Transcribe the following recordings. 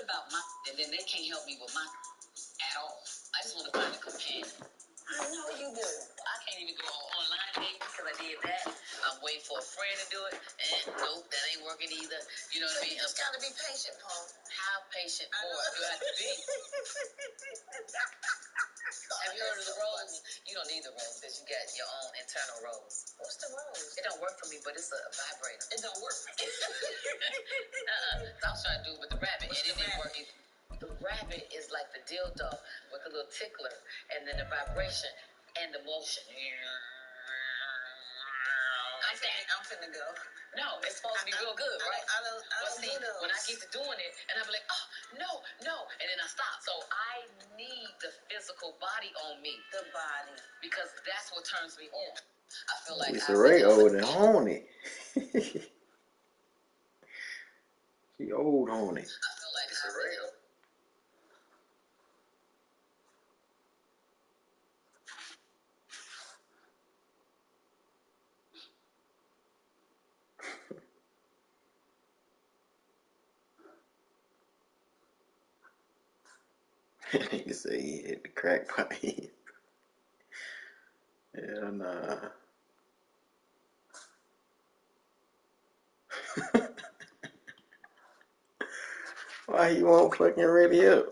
about my, and then they can't help me with my at all. I just want to find a companion. I know you do. I can't even go on online dating because I did that. I'm waiting for a friend to do it, and nope, that ain't working either. You know what I mean? You just gotta be patient, Paul. How patient more do I have to be? Have you heard of the rose? You don't need the rose because you got your own internal rose. What's the rose? It don't work for me, but it's a vibrator. It don't work for me. I was trying to do it with the rabbit, and it didn't work either. The rabbit is like the dildo with a little tickler, and then the vibration and the motion. I'm finna go. No, it's supposed to be real good, right? I don't see, do those. When I get to doing it, and I'm like, oh, no, and then I stop. So I need the physical body on me. The body. Because that's what turns me on. I feel like Lisa Ray old and horny. She old horny. I feel like Lisa Ray old. You say he hit the crack pipe. Hell nah. Why you won't fucking ready up?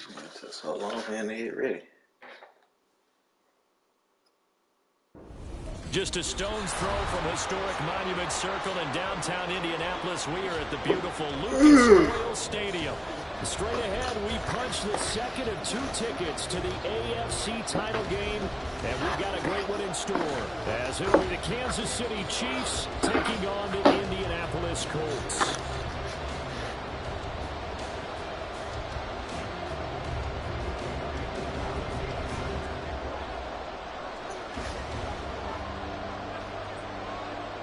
It took so long for him to get ready. Just a stone's throw from historic Monument Circle in downtown Indianapolis. We are at the beautiful Lucas Oil Stadium. Straight ahead, we punch the second of 2 tickets to the AFC title game, and we've got a great one in store, as it'll be the Kansas City Chiefs taking on the Indianapolis Colts.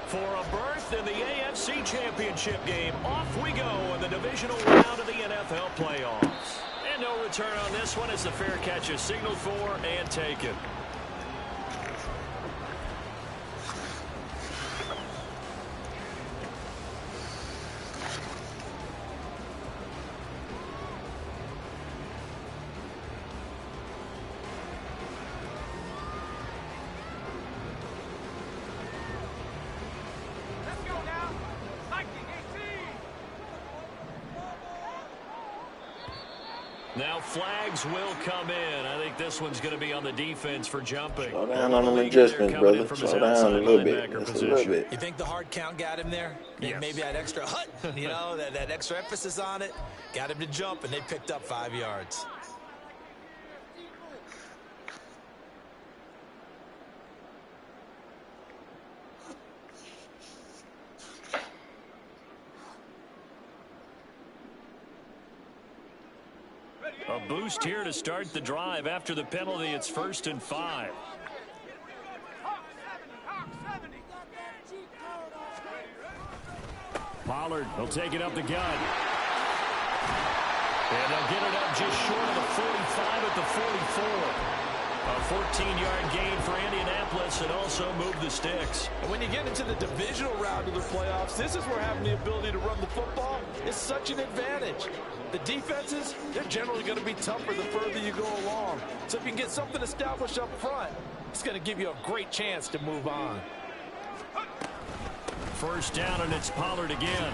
For a berth in the AFC Championship game, off we go in the divisional round of the NFL playoffs. And no return on this one as the fair catch is signaled for and taken. Now flags will come in. I think this one's going to be on the defense for jumping. Slow down on them adjustments, brother. Slow down a little bit. Just a little bit. You think the hard count got him there? Yes. Maybe that extra hut, you know, that extra emphasis on it. Got him to jump, and they picked up 5 yards. A boost here to start the drive. After the penalty, it's 1st and 5. Pollard will take it up the gut. And they'll get it up just short of the 45 at the 44. A 14-yard gain for Indianapolis and also move the sticks. And when you get into the divisional round of the playoffs, this is where having the ability to run the football is such an advantage. The defenses, they're generally going to be tougher the further you go along. So if you can get something established up front, it's going to give you a great chance to move on. 1st down, and it's Pollard again.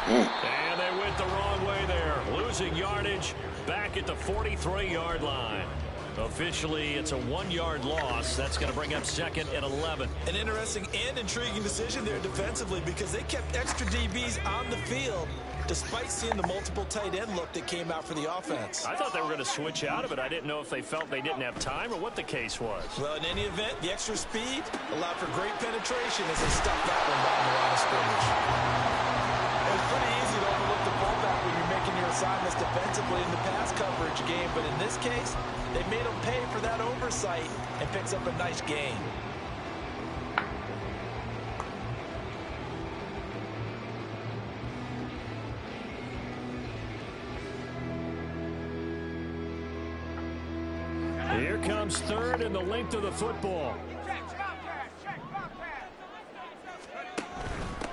And they went the wrong way there. Losing yardage back at the 43-yard line. Officially, it's a 1-yard loss. That's going to bring up 2nd and 11. An interesting and intriguing decision there defensively because they kept extra DBs on the field despite seeing the multiple tight end look that came out for the offense. I thought they were going to switch out of it. I didn't know if they felt they didn't have time or what the case was. Well, in any event, the extra speed allowed for great penetration as they stuffed that one by the line of scrimmage. It was pretty easy to overlook the fullback when you're making your assignments defensively in the pass coverage game, but in this case, they made him pay for that oversight and picks up a nice gain. Here comes 3rd and the length of the football.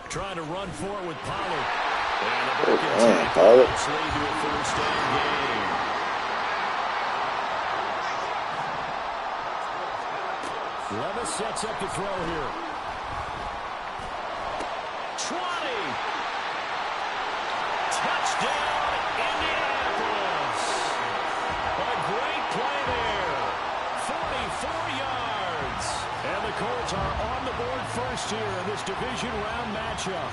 Trying to run for it with Pollard. And a broken tackle lead to a 1st down gain. Levis sets up to throw here. 20. Touchdown, Indianapolis. A great play there. 44 yards. And the Colts are on the board first here in this division round matchup.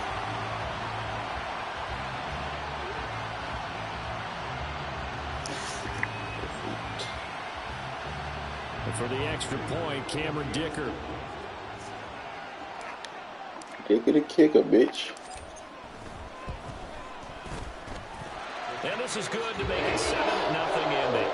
And for the extra point, Cameron Dicker. Dicker the kicker, bitch. And this is good to make it 7-0 Indy.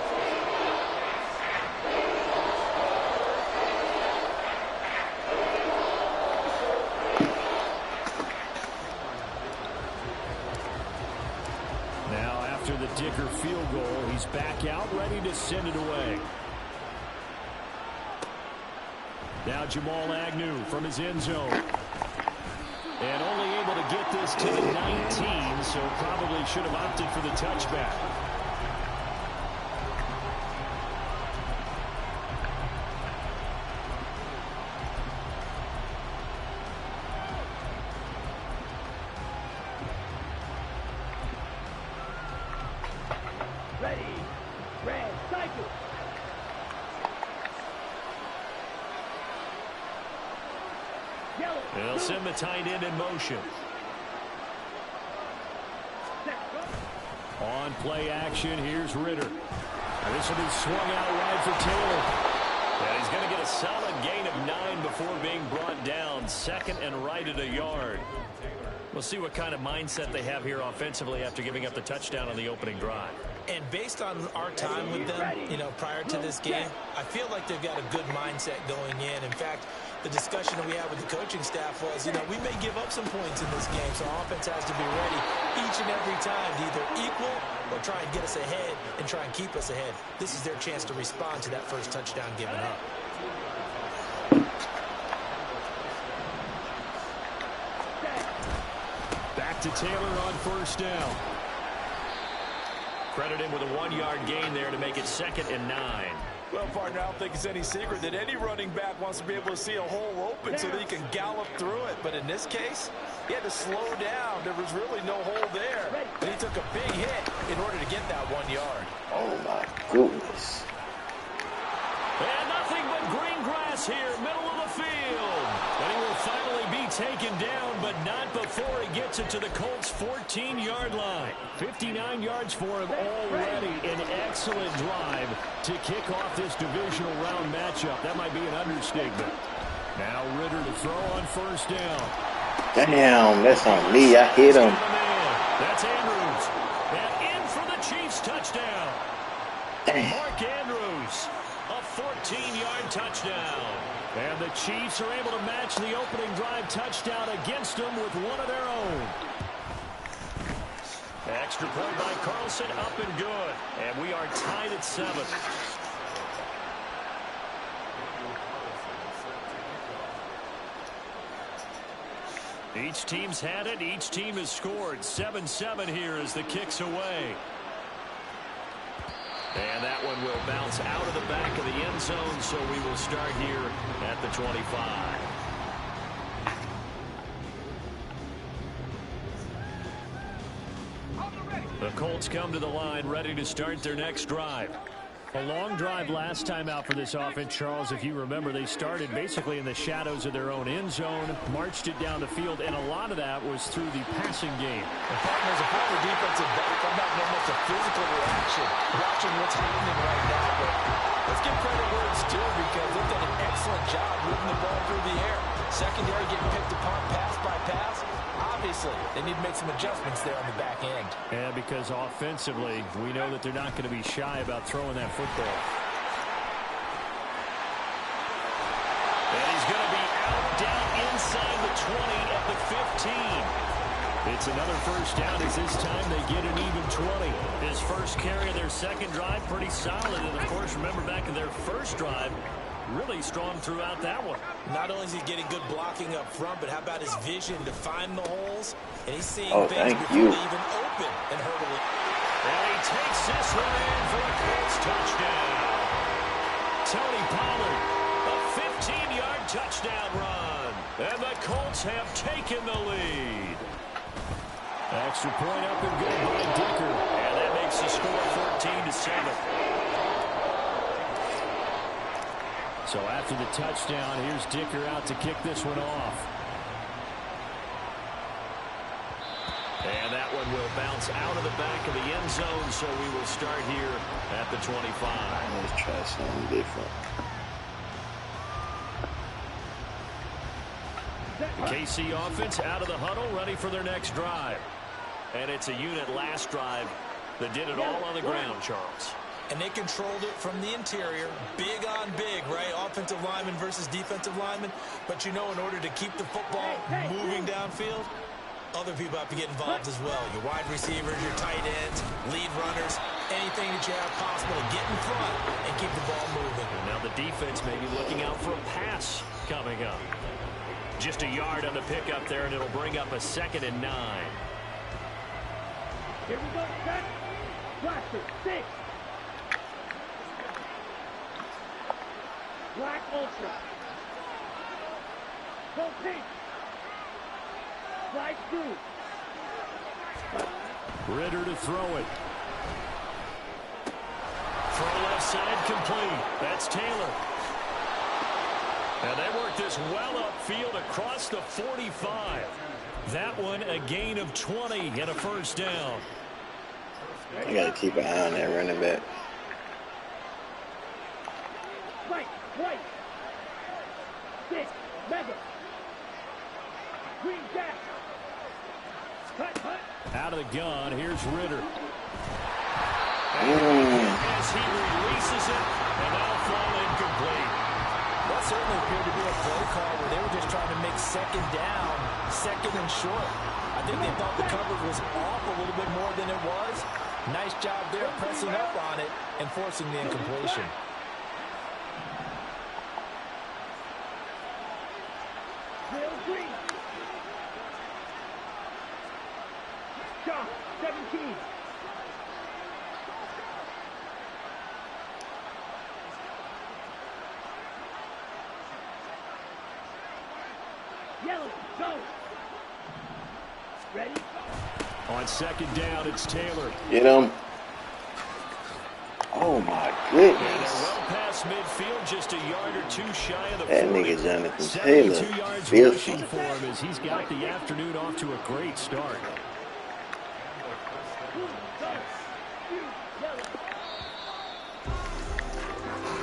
Now after the Dicker field goal, he's back out ready to send it away. Now Jamal Agnew from his end zone. And only able to get this to the 19, so probably should have opted for the touchback. Ready, red, cycle. They'll send the tight end in motion. On play action, here's Ritter. This will be swung out wide for Taylor. Yeah, he's going to get a solid gain of 9 before being brought down. 2nd and right at a yard. We'll see what kind of mindset they have here offensively after giving up the touchdown on the opening drive. And based on our time with them, prior to this game, I feel like they've got a good mindset going in. In fact, the discussion that we had with the coaching staff was, we may give up some points in this game, so offense has to be ready each and every time to either equal or try and get us ahead and try and keep us ahead. This is their chance to respond to that first touchdown given up. Back to Taylor on 1st down. Credit him with a 1-yard gain there to make it 2nd and 9. Well, partner, I don't think it's any secret that any running back wants to be able to see a hole open so that he can gallop through it. But in this case, he had to slow down. There was really no hole there. And he took a big hit in order to get that 1 yard. Oh, my goodness. And nothing but green grass here, middle of the field. And he will finally be taken down, but not before he gets it to the Colts' 14-yard line. 59 yards for him already. An excellent drive to kick off this divisional round matchup. That might be an understatement. Now Ritter to throw on 1st down. Damn, that's on me. I hit him. That's Andrews. And in for the Chiefs touchdown. Mark Andrews, a 14-yard touchdown. And the Chiefs are able to match the opening drive touchdown against them with one of their own. Extra point by Carlson, up and good. And we are tied at 7. Each team's had it. Each team has scored. 7-7 here as the kick's away. And that one will bounce out of the back of the end zone, so we will start here at the 25. The Colts come to the line ready to start their next drive. A long drive last time out for this offense, Charles. If you remember, they started basically in the shadows of their own end zone, marched it down the field, and a lot of that was through the passing game. And partner, as a former defensive back, I'm having almost a physical reaction watching what's happening right now. But let's give credit where it's due because they've done an excellent job moving the ball through the air. Secondary getting picked apart pass by pass. Obviously, they need to make some adjustments there on the back end. Yeah, because offensively, we know that they're not going to be shy about throwing that football. And he's going to be out down inside the 20 at the 15. It's another first down as this time they get an even 20. His first carry of their second drive, pretty solid. And, of course, remember back in their first drive, really strong throughout that one. Not only is he getting good blocking up front, but how about his vision to find the holes? And he's seeing things before they even open and hurdle it. And he takes this one in for a Colts touchdown. Tony Pollard, a 15-yard touchdown run. And the Colts have taken the lead. Extra point up and good by Dicker. And that makes the score 14-7. So after the touchdown, here's Dicker out to kick this one off. And that one will bounce out of the back of the end zone, so we will start here at the 25. Let's try something different. The KC offense out of the huddle, ready for their next drive. And it's a unit last drive that did it all on the ground, Charles. And they controlled it from the interior. Big on big, right? Offensive lineman versus defensive lineman. But you know, in order to keep the football moving downfield, other people have to get involved as well. Your wide receivers, your tight ends, lead runners, anything that you have possible to get in front and keep the ball moving. And now the defense may be looking out for a pass coming up. Just a yard on the pickup there, and it'll bring up a 2nd and 9. Here we go, set. Blaster, 6. Black Ultra. Go pink. Slide through. Ritter to throw it. Throw left side complete. That's Taylor. And they work this well upfield across the 45. That one a gain of 20 and a first down. You got to keep an eye on that running back. Right, right. 6, mega. Green jack. Cut, cut. Out of the gun, here's Ritter. Mm. As he releases it, and that'll fall incomplete. That certainly appeared to be a play call where they were just trying to make second down, second and short. I think they thought the coverage was off a little bit more than it was. Nice job there pressing up on it and forcing the incompletion. Real green. Shot, 17. Yellow, go. Ready? On second down, it's Taylor. Get him. Oh, my And they're goodness. well past midfield, just a yard or two shy of the That 40. nigga Jonathan 72 Taylor. yards Filthy. rushing for him as he's got the afternoon off to a great start.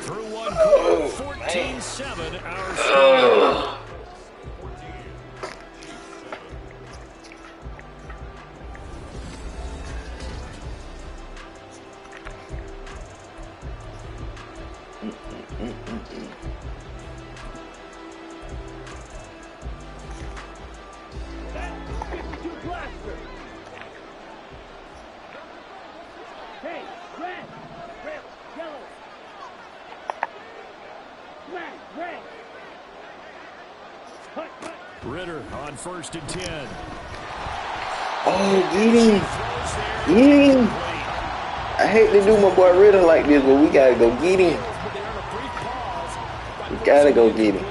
Through one quarter, 14-7, our score. Ritter on 1st and 10. Oh, get him. Get him. I hate to do my boy Ritter like this, but we got to go get him. We got to go get him.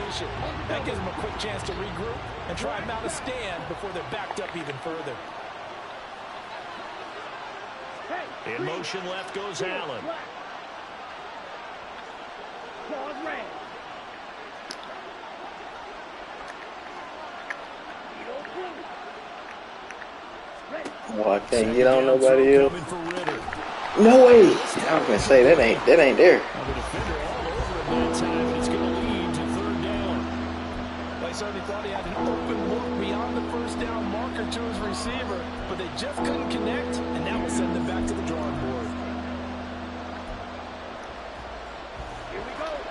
That gives them a quick chance to regroup and try and mount a stand before they're backed up even further. In motion left goes Allen. Oh, I can't get on nobody else. No way. I was gonna say that ain't there. The defender all over him that time, and it's going to lead to 3rd down. They certainly thought he had an open look beyond the 1st down marker to his receiver, but they just couldn't connect, and that will send them back to the drawing board.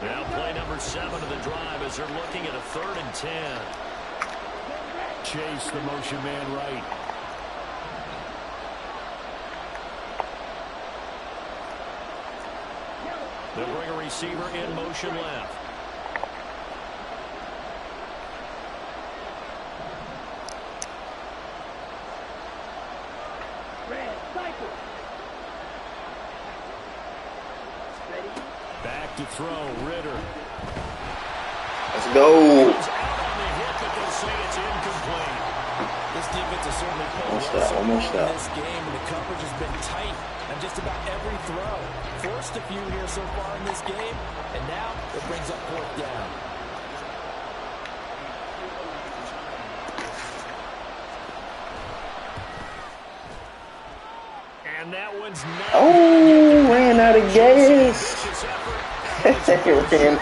Now play number 7 of the drive as they're looking at a 3rd and 10. Chase the motion man right. They'll bring a receiver in motion left. Back to throw, Ritter. Let's go. This defense has certainly played Almost well out. in this game, and the coverage has been tight on just about every throw. Forced a few here so far in this game, and now it brings up 4th down. And that one's not. Oh, ran out of gas. Ran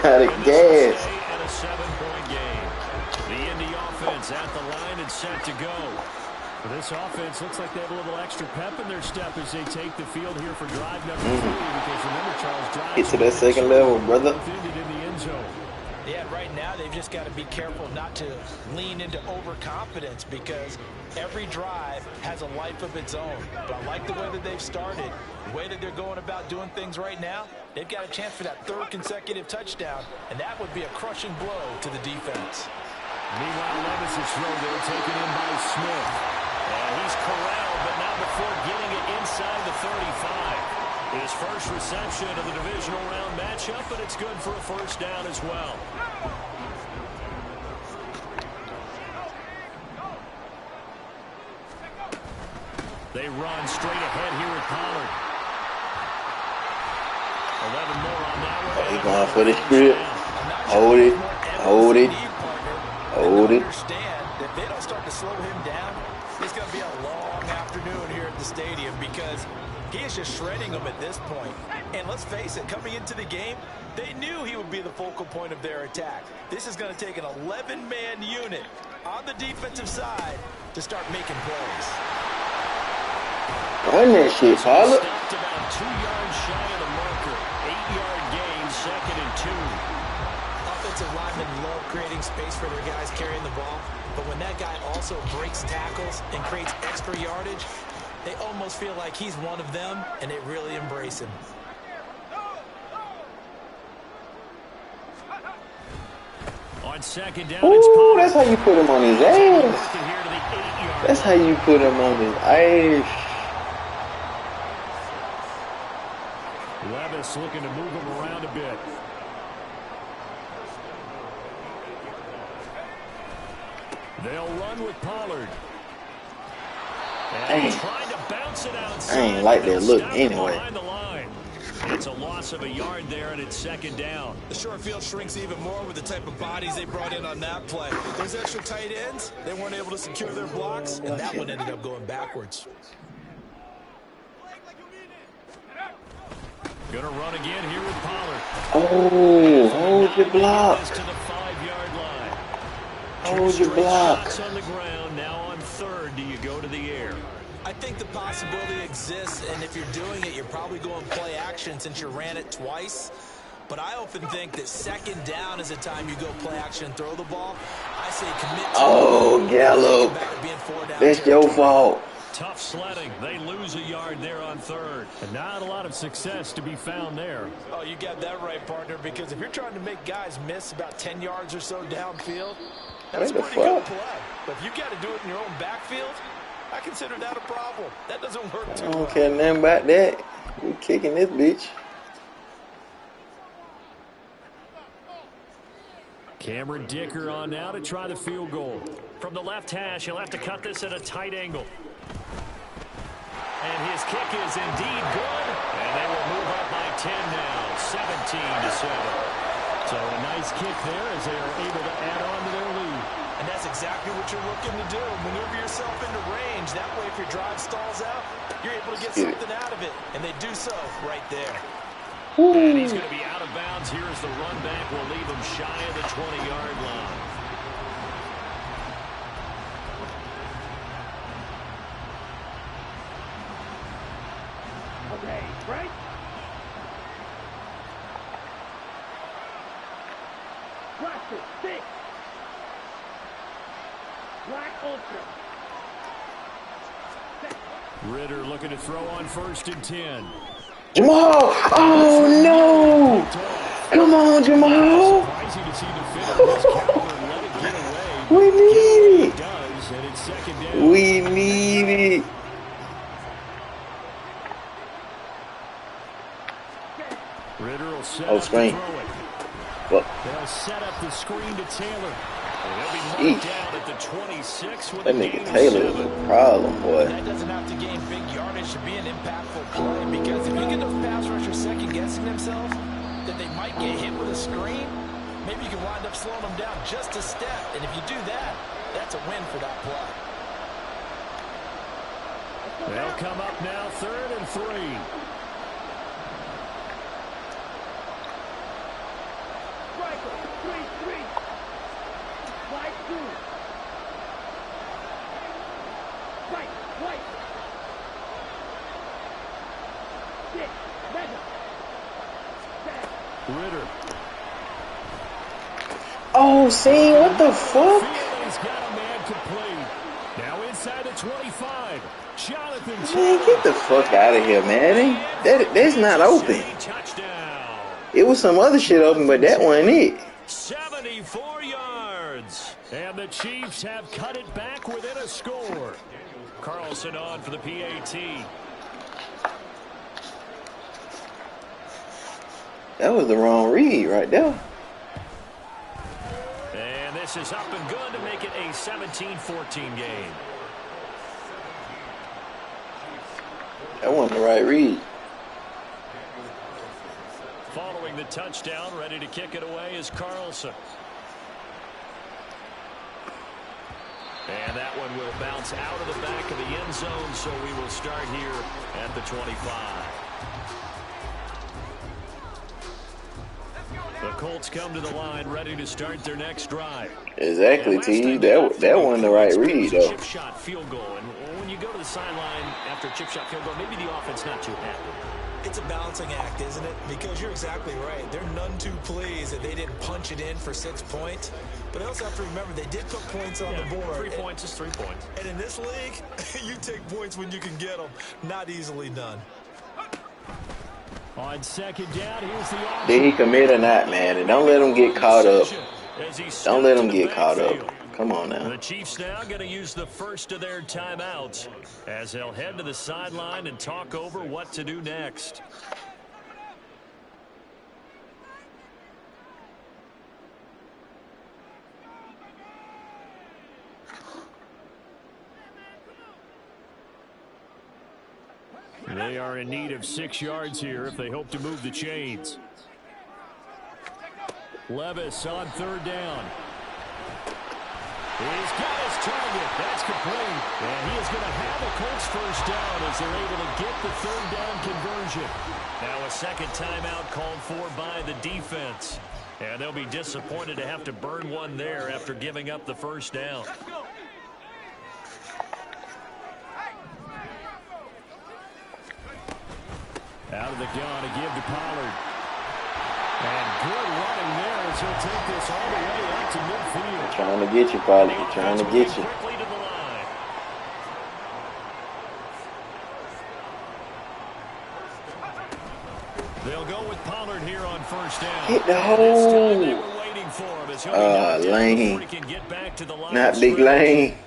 out of gas. And a 7-point game. The Indy offense at the line and set to go. Well, this offense looks like they have a little extra pep in their step as they take the field here for drive number 3. Because remember, Charles, drive Get to that second level, brother. in the end zone. Yeah, right now they've just got to be careful not to lean into overconfidence because every drive has a life of its own. But I like the way that they've started, the way that they're going about doing things right now. They've got a chance for that 3rd consecutive touchdown, and that would be a crushing blow to the defense. Meanwhile, Levis' throw there taken in by Smith. And he's corralled, but not before getting it inside the 35. His first reception of the divisional round matchup, but it's good for a 1st down as well. They run straight ahead here with Pollard. 11 more on that one. He's going for the script. Hold it. Hold it. Hold it. Understand that they don't start to slow him down. It's going to be a long afternoon here at the stadium because he is just shredding them at this point. And let's face it, coming into the game, they knew he would be the focal point of their attack. This is going to take an 11-man unit on the defensive side to start making plays. Run that shit, Pollard. Stopped about 2 yards shy of the marker. 8-yard gain, 2nd and 2. Offensive linemen love creating space for their guys carrying the ball, but when that guy also breaks tackles and creates extra yardage, they almost feel like he's one of them, and they really embrace him. On 2nd down, Ooh, that's how you put him on his ass. That's how you put him on his ass. Levis looking to move him around a bit. They'll run with Pollard. And trying to bounce it outside. I ain't like that look anyway. Behind the line. It's a loss of a yard there, and it's 2nd down. The short field shrinks even more with the type of bodies they brought in on that play. Those extra tight ends, they weren't able to secure their blocks, and that one ended up going backwards. Gonna run again here with Pollard. Oh, hold your block. To the 5-yard line. Hold your block. Shots on the ground. Now on 3rd, do you go to the air? I think the possibility exists, and if you're doing it, you're probably going play action since you ran it twice. But I often think that 2nd down is the time you go play action and throw the ball. I say commit to Oh, Gallup. That's your fault. Tough sledding. They lose a yard there on 3rd. And not a lot of success to be found there. Oh, you got that right, partner, because if you're trying to make guys miss about 10 yards or so downfield, That's What the pretty good fuck? play. But if you got to do it in your own backfield, I consider that a problem. That doesn't work I too don't well. care nothing about that. We kicking this bitch. Cameron Dicker on now to try the field goal. From the left hash, he'll have to cut this at a tight angle. And his kick is indeed good. And they will move up by 10 now, 17-7. So a nice kick there as they are able to add on to their lead. And that's exactly what you're looking to do. Maneuver yourself into range. That way, if your drive stalls out, you're able to get something out of it. And they do so right there. And he's going to be out of bounds. Here is the run back. Will leave him shy of the 20-yard line. Okay, right? Watch it, 6. Black Ultra. Ritter looking to throw on 1st and 10. Jamal! Oh no! Come on, Jamal! Surprising to see defender of his caliber and let it get away. We need it. Does, and it's 2nd down. We need it. Ritter will set Oh, up screen. to throw it. Look. They'll set up the screen to Taylor. And they'll be marked down at the 26 with That a nigga gain of Taylor is 7. a problem, boy. That doesn't have to gain big yardage to be an impactful play, because if you get those pass rushers second-guessing themselves, that they might get hit with a screen, maybe you can wind up slowing them down just a step. And if you do that, that's a win for that play. They'll come up now 3rd and 3. Striker, 3-3. Slide 2. Right, right. 6, mega. Ritter. Oh, see, what the fuck? Fielding's got a man complete. Now inside the 25. Jonathan Man, get the fuck out of here, man. That's not open. Touchdown. It was some other shit open, but that wasn't it. 74 yards. And the Chiefs have cut it back within a score. Carlson on for the PAT. That was the wrong read right there. And this is up and good to make it a 17-14 game. That wasn't the right read. Following the touchdown, ready to kick it away is Carlson. And that one will bounce out of the back of the end zone, so we will start here at the 25. The Colts come to the line, ready to start their next drive. Exactly, T. That wasn't the right read, though. Chip shot field goal, and when you go to the sideline after a chip shot field goal, maybe the offense not too happy. It's a balancing act, isn't it? Because you're exactly right. They're none too pleased that they didn't punch it in for 6 points. But I also have to remember they did put points on the board. 3 points is 3 points. And in this league, you take points when you can get them. Not easily done. On 2nd down, here's the offense. Did he commit or not, man? And don't let him get caught up. Don't let him get caught up. Come on now. The Chiefs now going to use the first of their timeouts as they'll head to the sideline and talk over what to do next. They are in need of 6 yards here if they hope to move the chains. Levis on 3rd down. He's got his target. That's complete. And he is going to have a Colts first down as they're able to get the 3rd down conversion. Now a second timeout called for by the defense. And they'll be disappointed to have to burn one there after giving up the first down. Out of the gun to give to Pollard. And good running there as he'll take this all the way up to midfield. Trying to get you, Pollard. Trying to get you. Quickly to the line. They'll go with Pollard here on first down. Hit the This time they hole. were waiting for him as he'll be knocked down Lane. before he can get back to the line. Not Big Lane.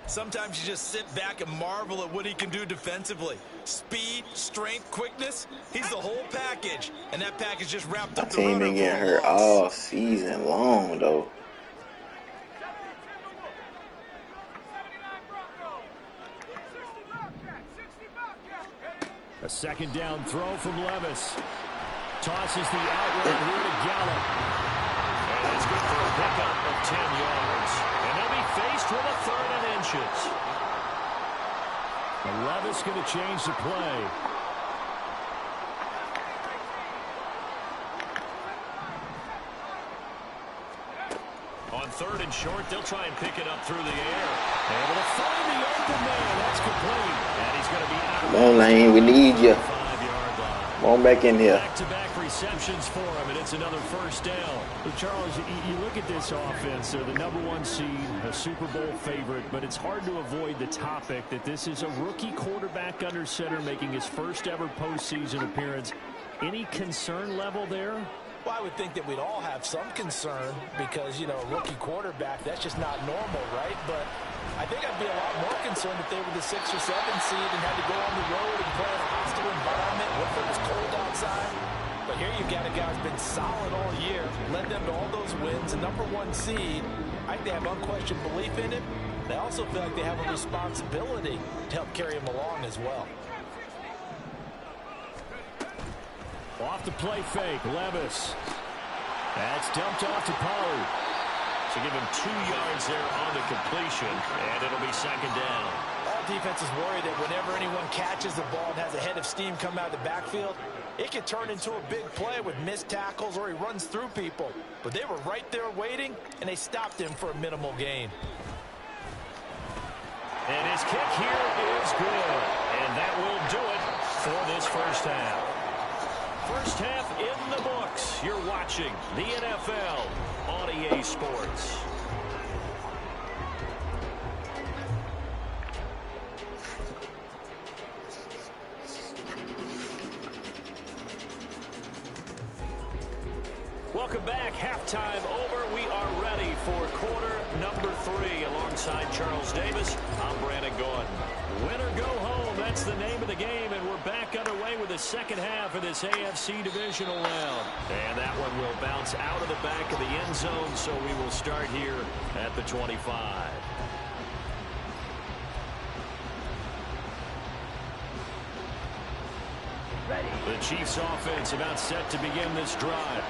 Sometimes you just sit back and marvel at what he can do defensively. Speed, strength, quickness. He's the whole package. And that package just wrapped My up the team runner been getting for a hurt loss. all season long, though. A second down throw from Levis. Tosses the out route here to Gallup. And it's good for a pickup of 10 yards. And they'll be faced with a 3rd and inches. And Levis going to change the play. On 3rd and short, they'll try and pick it up through the air. Able to find the open man. That's complete. And he's going to be out. Come on, Lane. We need you. 5-yard line. Come on back in here. Back-to-back receptions for him, and it's another first down. Well, Charles, you look at this offense. They're the #1 seed, a Super Bowl favorite, but it's hard to avoid the topic that this is a rookie quarterback under center making his first ever postseason appearance. Any concern level there? Well, I would think that we'd all have some concern because, you know, a rookie quarterback, that's just not normal, right? But I think I'd be a lot more concerned if they were the 6 or 7 seed and had to go on the road and play in a hostile environment. What if it was cold outside? But here you've got a guy who's been solid all year, led them to all those wins, a #1 seed. I think they have unquestioned belief in him. They also feel like they have a responsibility to help carry him along as well. Off the play fake, Levis. That's dumped off to Pollard. So give him 2 yards there on the completion, and it'll be second down. All defenses worry that whenever anyone catches the ball and has a head of steam come out of the backfield, it can turn into a big play with missed tackles or he runs through people. But they were right there waiting, and they stopped him for a minimal gain. And his kick here is good. And that will do it for this first half. First half in the books. You're watching the NFL on EA Sports. Welcome back. Halftime over. We are ready for quarter number 3. Alongside Charles Davis, I'm Brandon Gordon. Win or go home, that's the name of the game, and we're back underway with the second half of this AFC divisional round. And that one will bounce out of the back of the end zone, so we will start here at the 25. The Chiefs offense about set to begin this drive.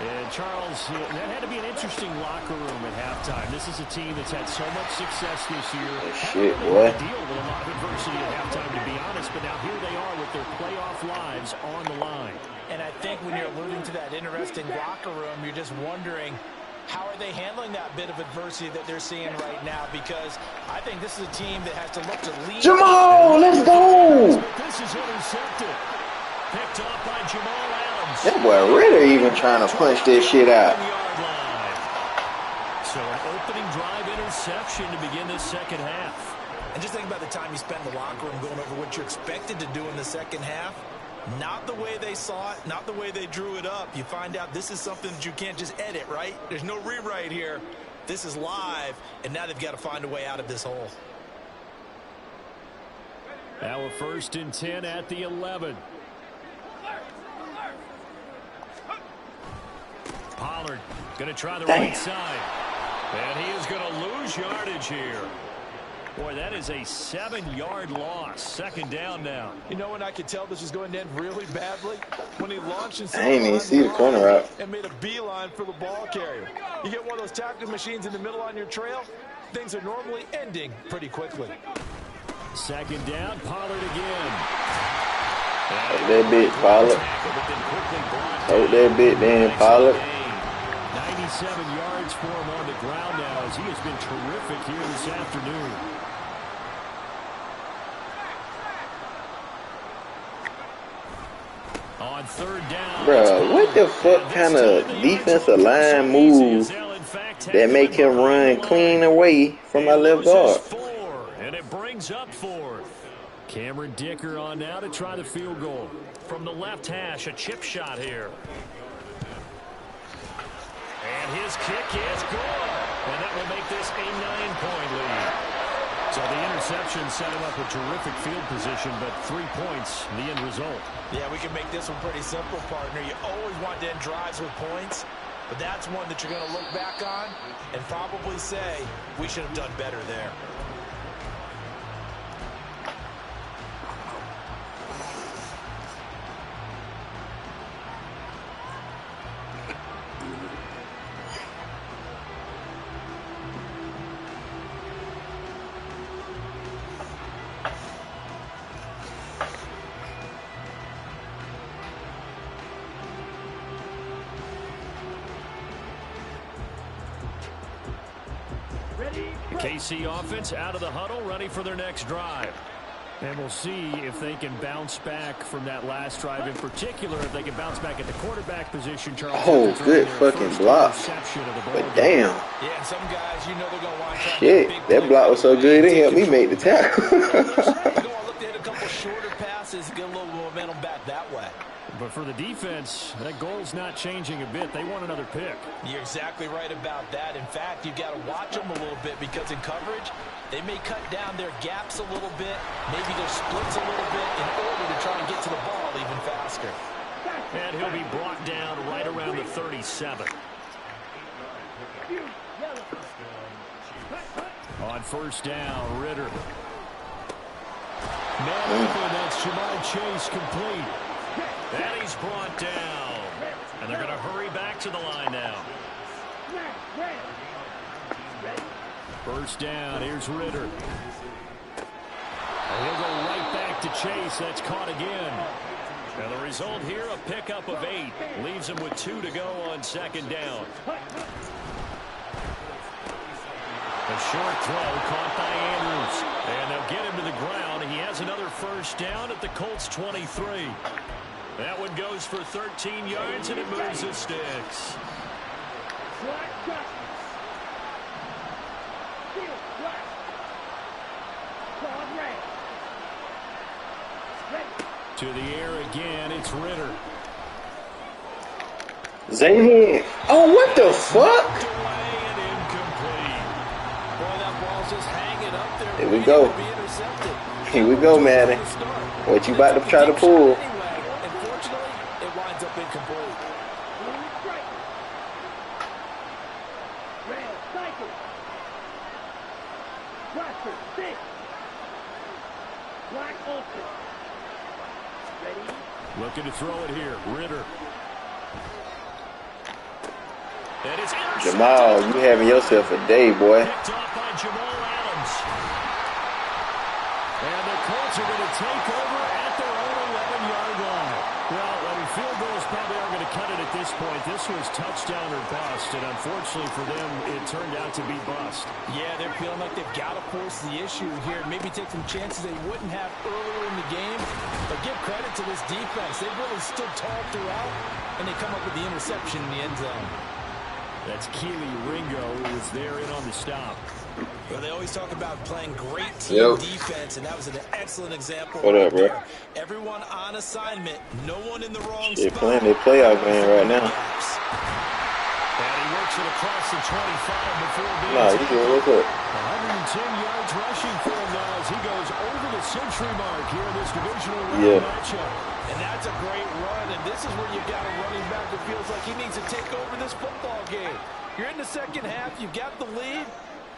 And Charles, that had to be an interesting locker room at halftime. This is a team that's had so much success this year. Shit, They boy. had to deal with a lot of adversity at halftime, to be honest. But now here they are with their playoff lives on the line. And I think when you're alluding to that interesting locker room, you're just wondering, how are they handling that bit of adversity that they're seeing right now? Because I think this is a team that has to look to lead. Jamal, let's go. This is intercepted. Picked off by Jamal Adams. That boy Ritter even trying to punch this shit out. So an opening drive interception to begin this second half. And just think about the time you spend in the locker room going over what you're expected to do in the second half. Not the way they saw it, not the way they drew it up. You find out this is something that you can't just edit, right? There's no rewrite here. This is live, and now they've got to find a way out of this hole. Now a 1st and 10 at the 11. Pollard going to try the right side. And he is going to lose yardage here. Boy, that is a 7-yard loss. Second down now. You know when I could tell this was going to end really badly? When he launched and I ain't even see the corner out. and made a beeline for the ball carrier. You get one of those tackling machines in the middle on your trail, things are normally ending pretty quickly. Second down, Pollard again. Hold that bit, Pollard. Hold that bit, Dan Pollard. 97 yards for him on the ground now as he has been terrific here this afternoon. On 3rd down. Bro, what the fuck kind of defensive line move that make him run clean away from my left guard? And it brings up 4th. Cameron Dicker on now to try the field goal. From the left hash, a chip shot here. And his kick is good. And that will make this a 9-point lead. So the interception set him up a terrific field position, but 3 points, the end result. Yeah, we can make this one pretty simple, partner. You always want to end drives with points, but that's one that you're going to look back on and probably say, we should have done better there. KC offense out of the huddle, ready for their next drive. And we'll see if they can bounce back from that last drive in particular, if they can bounce back at the quarterback position. Charles, oh, good fucking block. But damn. Yeah, and some guys, you know they're going to want to shit, that block was so good, it helped me make the tackle. You're going to look to hit a couple shorter passes, get a little momentum back that way. But for the defense, that goal's not changing a bit. They want another pick. You're exactly right about that. In fact, you've got to watch them a little bit because in coverage, they may cut down their gaps a little bit, maybe their splits a little bit in order to try and get to the ball even faster. And he'll be brought down right around the 37. On first down, Ritter. Man open, that's Jamar Chase complete. And he's brought down. And they're going to hurry back to the line now. First down, here's Ritter. And he'll go right back to Chase. That's caught again. And the result here, a pickup of 8. Leaves him with 2 to go on second down. A short throw caught by Andrews. And they'll get him to the ground. He has another first down at the Colts 23. That one goes for 13 yards, and it moves the sticks. To the air again, it's Ritter. Xavier. Oh, what the fuck? Here we go. Here we go, Madden. What you about to try to pull? Unfortunately, it winds up incomplete. Looking to throw it here, Ritter. Jamal, you having yourself a day, boy. Picked off by Jamal Adams. And the Colts are going to take over at their own 11-yard line. Well, field goals probably aren't going to cut it at this point. This was touchdown or bust, and unfortunately for them, it turned out to be bust. Yeah, they're feeling like they've got to force the issue here. Maybe take some chances they wouldn't have earlier in the game. But give credit to this defense. They've really stood tall throughout, and they come up with the interception in the end zone. That's Keely Ringo who was there in on the stop. Well, they always talk about playing great team defense, and that was an excellent example. What up, bro? Everyone on assignment, no one in the wrong They're spot. playing their playoff game right now. And he works it across the 25 before being Nah, you good. What's up? 110 yards rushing for him now as he goes over the century mark here in this divisional round matchup. And that's a great run, and this is where you've got a running back that feels like he needs to take over this football game. You're in the second half, you've got the lead,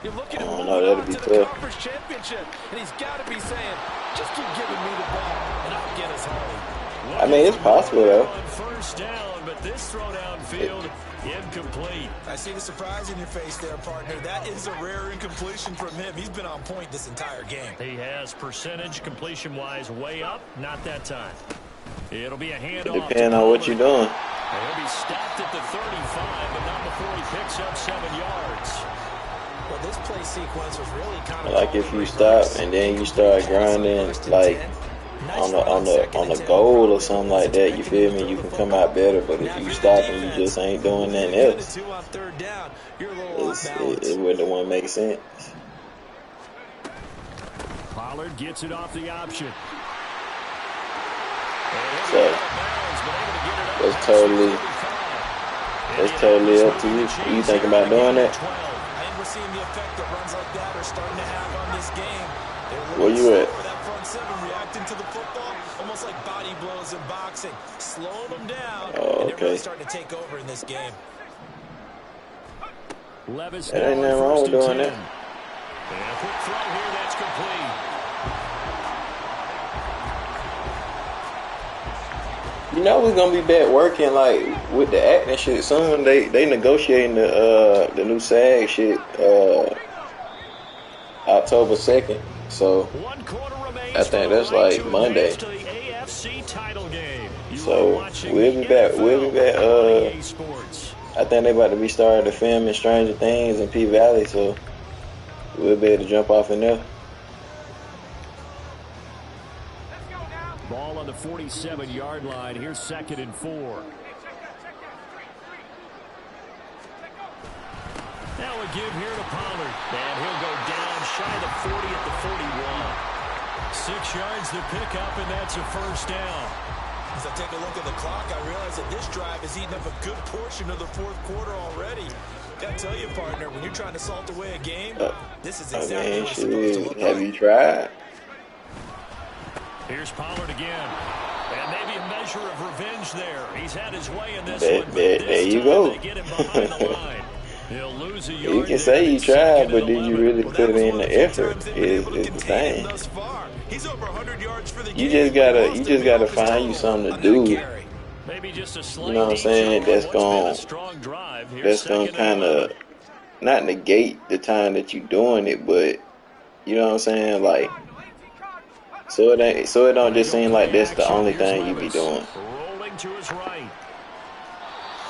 you're looking at moving on to the conference championship, and he's got to be saying, just keep giving me the ball, and I'll get us home. I mean, it's possible, though. First down, but this throw downfield incomplete. I see the surprise in your face there, partner. That is a rare incompletion from him. He's been on point this entire game. He has percentage completion-wise way up, not that time. It'll be a handoff. Depending on what you're doing. He'll be stopped at the 35, but not before he picks up 7 yards. Well, this play sequence was really kind of like if you stop and then you start grinding, like on the goal or something like that, you feel me? You can come out better. But if you stop and you just ain't doing nothing else, it wouldn't want to make sense. Pollard gets it off the option. So that's totally That's totally up to you. You thinking about doing that? I think we're seeing the effect that runs like that are starting to have on this game. Where you at? That front seven reacting to the football, almost like body blows in boxing, slowing them down, Oh, and they're really okay. starting to take over in this game. Levis There ain't nothing wrong with doing that. And a quick throw here, that's complete. You know we're gonna be back working like with the acting shit soon. They negotiating the new SAG shit October 2nd. So I think that's like Monday. So we'll be back. I think they about to be starting to film in Stranger Things in P Valley, so we'll be able to jump off in there. Ball on the 47-yard line. Here's 2nd and 4. Now a give here to Pollard. And he'll go down shy of the 40 at the 41. 6 yards to pick up, and that's a first down. As I take a look at the clock, I realize that this drive has eaten up a good portion of the fourth quarter already. Gotta tell you, partner, when you're trying to salt away a game, this is exactly what it's supposed to look like. Have you tried? Here's Pollard again. And maybe a measure of revenge there. He's had his way in this one. There you go. They get him behind the line. He'll lose a yard. You can say you tried, but did you really put it in the effort? Is the thing. He's over 100 yards for the You just gotta find you something to do. Maybe just a slight, you know what I'm saying? That's gonna kind of not negate the time that you're doing it, but you know what I'm saying, like. So it don't just seem like that's the only thing you be doing. Rolling to his right.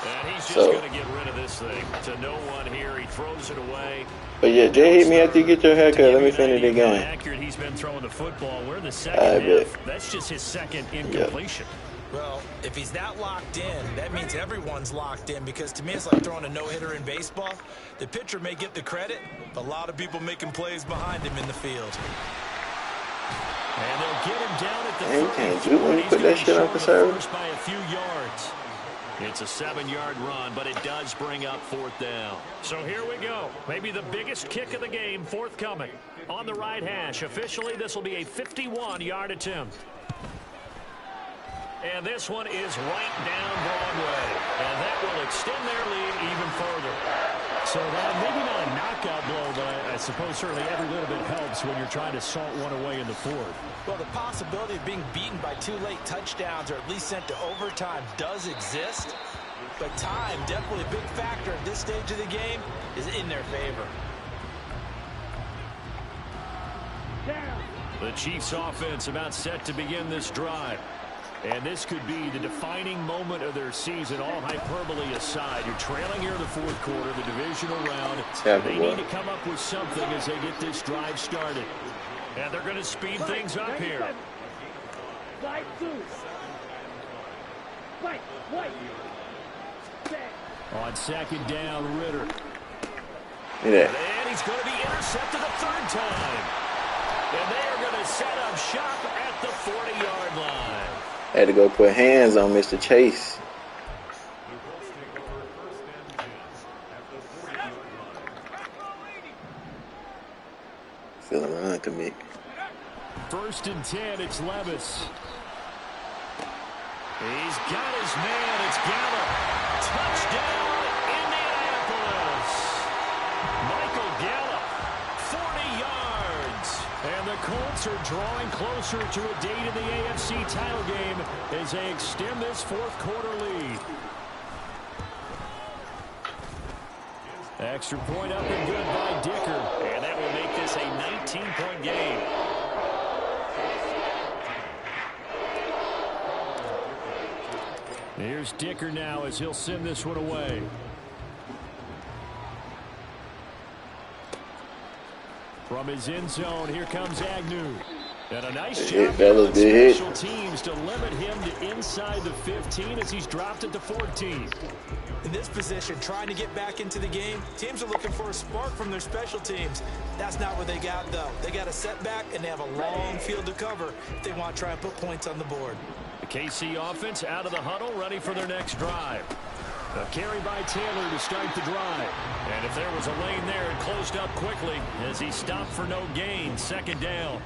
And he's just So, going to get rid of this thing. To no one here. He throws it away. But yeah, Jay, hit me after you get your haircut. Let me finish the game. Accurate he's been throwing the football. We're in the second half. That's just his second incompletion. Well, if he's that locked in, that means everyone's locked in, because to me it's like throwing a no-hitter in baseball. The pitcher may get the credit, but a lot of people making plays behind him in the field. And they'll get him down at the Man, you can't do when you put that shit on conservative. by a few yards. It's a 7-yard run, but it does bring up 4th down. So here we go. Maybe the biggest kick of the game forthcoming. On the right hash. Officially, this will be a 51-yard attempt. And this one is right down Broadway. And that will extend their lead even further. So maybe not a knockout blow, but I suppose certainly every little bit helps when you're trying to salt one away in the fourth. Well, the possibility of being beaten by 2 late touchdowns or at least sent to overtime does exist. But time, definitely a big factor at this stage of the game, is in their favor. The Chiefs offense about set to begin this drive. And this could be the defining moment of their season, all hyperbole aside. You're trailing here in the fourth quarter, the divisional round. They need to come up with something as they get this drive started. And they're going to speed things up here. On 2nd down, Ritter. Yeah. And he's going to be intercepted a 3rd time. And they are going to set up shop at the 40-yard line. Had to go put hands on Mr. Chase. Feeling uncommit. 1st and 10, it's Levis. He's got his man, it's Gallup. Touchdown, Indianapolis. Michael Gallup, 40 yards. And the Colts are drawing closer to a date in the AFC title game as they extend this fourth quarter lead. Extra point up and good by Dicker. And that will make this a 19-point game. Here's Dicker now as he'll send this one away. From his end zone, here comes Agnew. And a nice job on special teams to limit him to inside the 15 as he's dropped at the 14. In this position, trying to get back into the game, teams are looking for a spark from their special teams. That's not what they got, though. They got a setback, and they have a long field to cover if they want to try and put points on the board. The KC offense out of the huddle, ready for their next drive. A carry by Taylor to start the drive. And if there was a lane there, it closed up quickly as he stopped for no gain. Second down.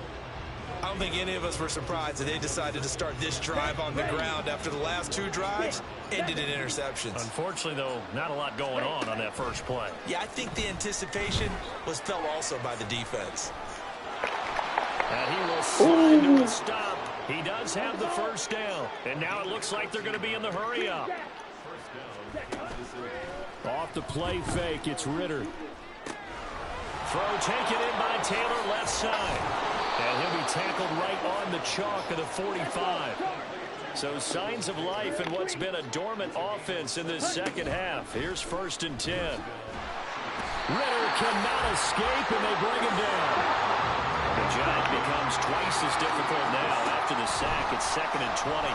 I don't think any of us were surprised that they decided to start this drive on the ground after the last 2 drives ended in interceptions. Unfortunately, though, not a lot going on that first play. Yeah, I think the anticipation was felt also by the defense. And he will slide to a stop. He does have the first down. And now it looks like they're going to be in the hurry up. Off the play fake, it's Ritter. Throw taken in by Taylor, left side. And he'll be tackled right on the chalk of the 45. So signs of life in what's been a dormant offense in this second half. Here's 1st and 10. Ritter cannot escape, and they bring him down. The job becomes twice as difficult now after the sack. It's 2nd and 20.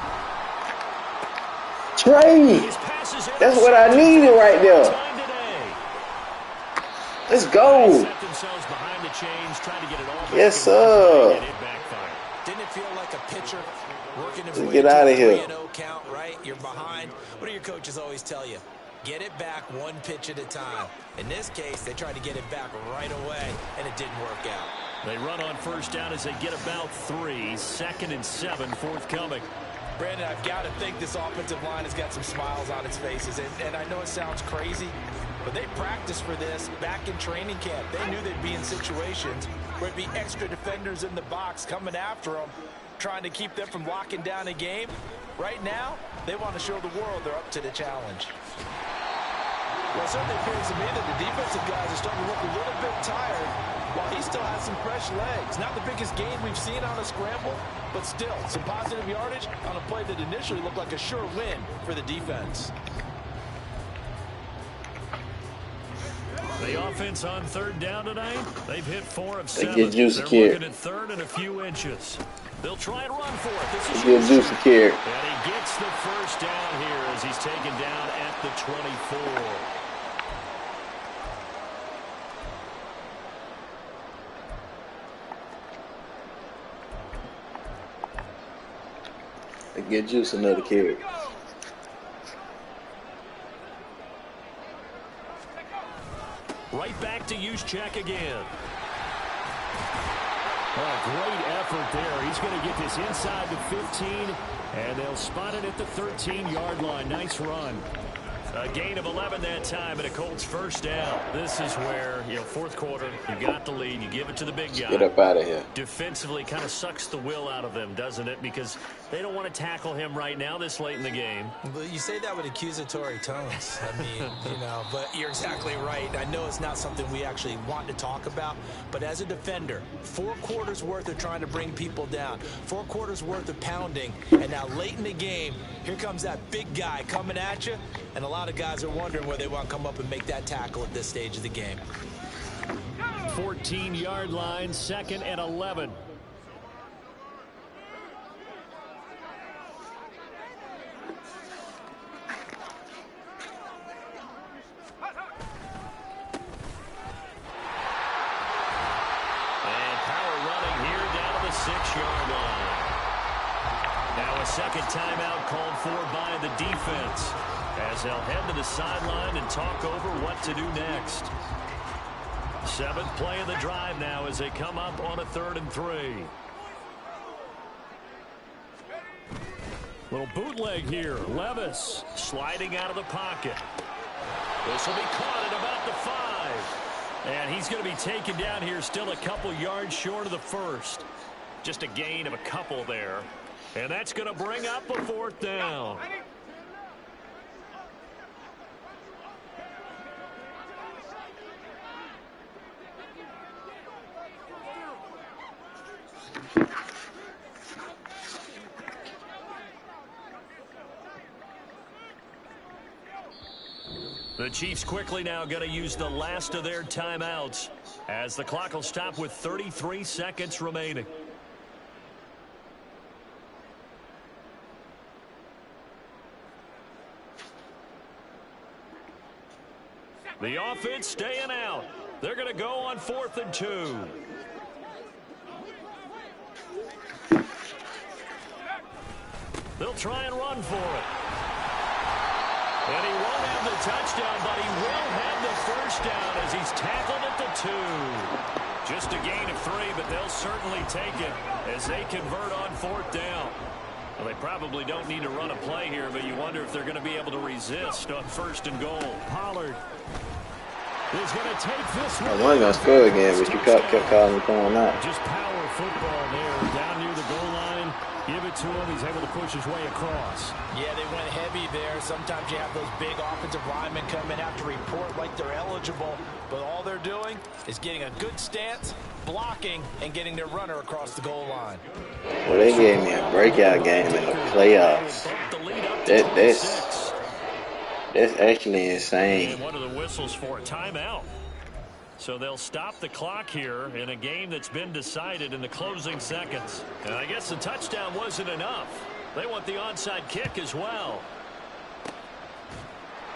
Trey, that's what I needed right there. Let's go. Yes, sir. Didn't it feel like a pitcher working his way get out of here. 3-0 count, right? You're behind. What do your coaches always tell you? Get it back 1 pitch at a time. In this case, they tried to get it back right away, and it didn't work out. They run on 1st down as they get about 3. 2nd and 7 forthcoming. Brandon, I've got to think this offensive line has got some smiles on its faces. And I know it sounds crazy, but they practiced for this back in training camp. They knew they'd be in situations where it'd be extra defenders in the box coming after them, trying to keep them from locking down a game. Right now, they want to show the world they're up to the challenge. Well, it certainly appears to me that the defensive guys are starting to look a little bit tired while he still has some fresh legs. Not the biggest gain we've seen on a scramble, but still some positive yardage on a play that initially looked like a sure win for the defense. The offense on 3rd down tonight, they've hit 4 of 7. They get Juicy They're looking at 3rd and a few inches. They'll try and run for it. This is Juicy kid. And he gets the first down here as he's taken down at the 24. They get Juice another carry. Right back to Juszczyk again. Oh, great effort there. He's going to get this inside the 15, and they'll spot it at the 13-yard line. Nice run. A gain of 11 that time, and a Colts first down. This is where, 4th quarter, you got the lead, you give it to the big guy. Get up out of here. Defensively kind of sucks the will out of them, doesn't it? Because they don't want to tackle him right now this late in the game. But you say that with accusatory tones. I mean, but you're exactly right. I know it's not something we actually want to talk about, but as a defender, 4 quarters worth of trying to bring people down, 4 quarters worth of pounding, and now late in the game, here comes that big guy coming at you, and a lot of guys are wondering whether they want to come up and make that tackle at this stage of the game. 14-yard line, 2nd and 11. And power running here down to the 6-yard line. Now a second timeout called for by the defense, as they'll head to the sideline and talk over what to do next. 7th play of the drive now as they come up on a 3rd and 3. Little bootleg here. Levis sliding out of the pocket. This will be caught at about the 5. And he's going to be taken down here still a couple yards short of the first. Just a gain of a couple there. And that's going to bring up a 4th down. The Chiefs quickly now going to use the last of their timeouts as the clock will stop with 33 seconds remaining. The offense staying out. They're going to go on 4th and 2. They'll try and run for it. And he won't have the touchdown, but he will have the first down as he's tackled at the 2. Just a gain of 3, but they'll certainly take it as they convert on 4th down. Well, they probably don't need to run a play here, but you wonder if they're going to be able to resist on 1st and goal. Pollard is going to take this one. I wasn't going to score again, but you kept calling me going out. Just power football there. Down near the goal line. Give it to him. He's able to push his way across. Yeah, they went heavy there. Sometimes you have those big offensive linemen come in, have to report like they're eligible. But all they're doing is getting a good stance, blocking, and getting their runner across the goal line. Well, they gave me a breakout game in the playoffs. That's actually insane. And one of the whistles for a timeout. So they'll stop the clock here in a game that's been decided in the closing seconds. And I guess the touchdown wasn't enough. They want the onside kick as well.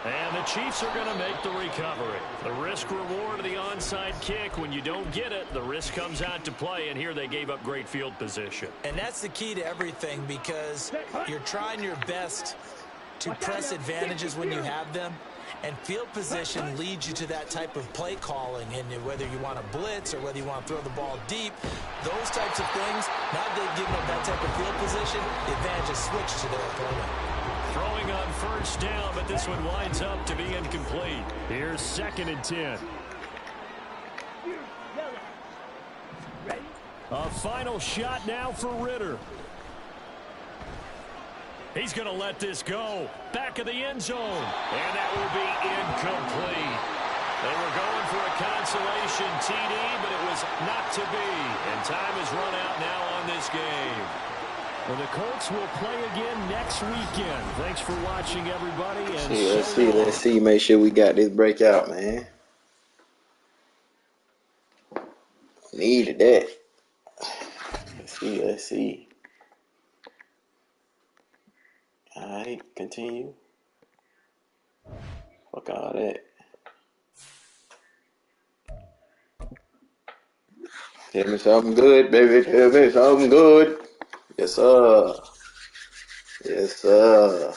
And the Chiefs are going to make the recovery. The risk-reward of the onside kick, when you don't get it, the risk comes out to play, and here they gave up great field position. And that's the key to everything, because you're trying your best to press advantages when you have them, and field position leads you to that type of play calling. And whether you want to blitz or whether you want to throw the ball deep, those types of things, now that they've given up that type of field position, the advantage is switched to their opponent. Throwing on 1st down, but this one winds up to be incomplete. Here's 2nd and 10. A final shot now for Ritter. He's going to let this go. Back of the end zone. And that will be incomplete. They were going for a consolation TD, but it was not to be. And time is run out now on this game. Well, the Colts will play again next weekend. Thanks for watching, everybody. And Let's see. Make sure we got this breakout, man. Needed that. Let's see. Alright, continue. Fuck all that. Tell me something good, baby. Tell me something good. Yes, sir. Yes, sir.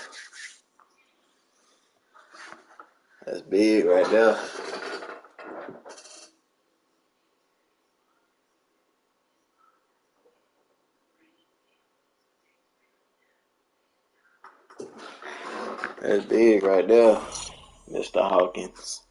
That's big right there. That's big right there, Mr. Hawkins.